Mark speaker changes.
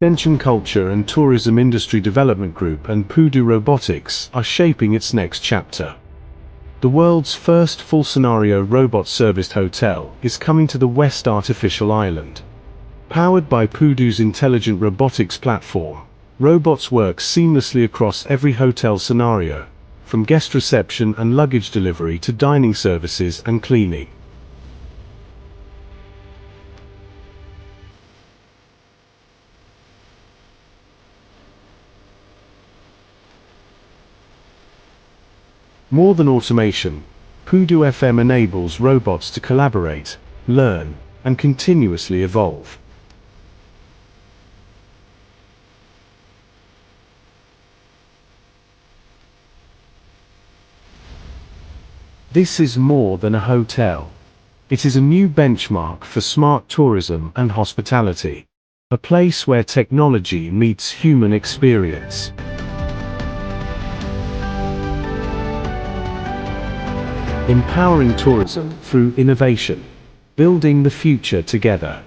Speaker 1: Attention Culture and Tourism Industry Development Group and Pudu Robotics are shaping its next chapter. The world's first full-scenario robot-serviced hotel is coming to the West Artificial Island. Powered by Pudu's intelligent robotics platform, robots work seamlessly across every hotel scenario, from guest reception and luggage delivery to dining services and cleaning. More than automation, Pudu FM enables robots to collaborate, learn, and continuously evolve. This is more than a hotel. It is a new benchmark for smart tourism and hospitality. A place where technology meets human experience. Empowering tourism through innovation. Building the future together.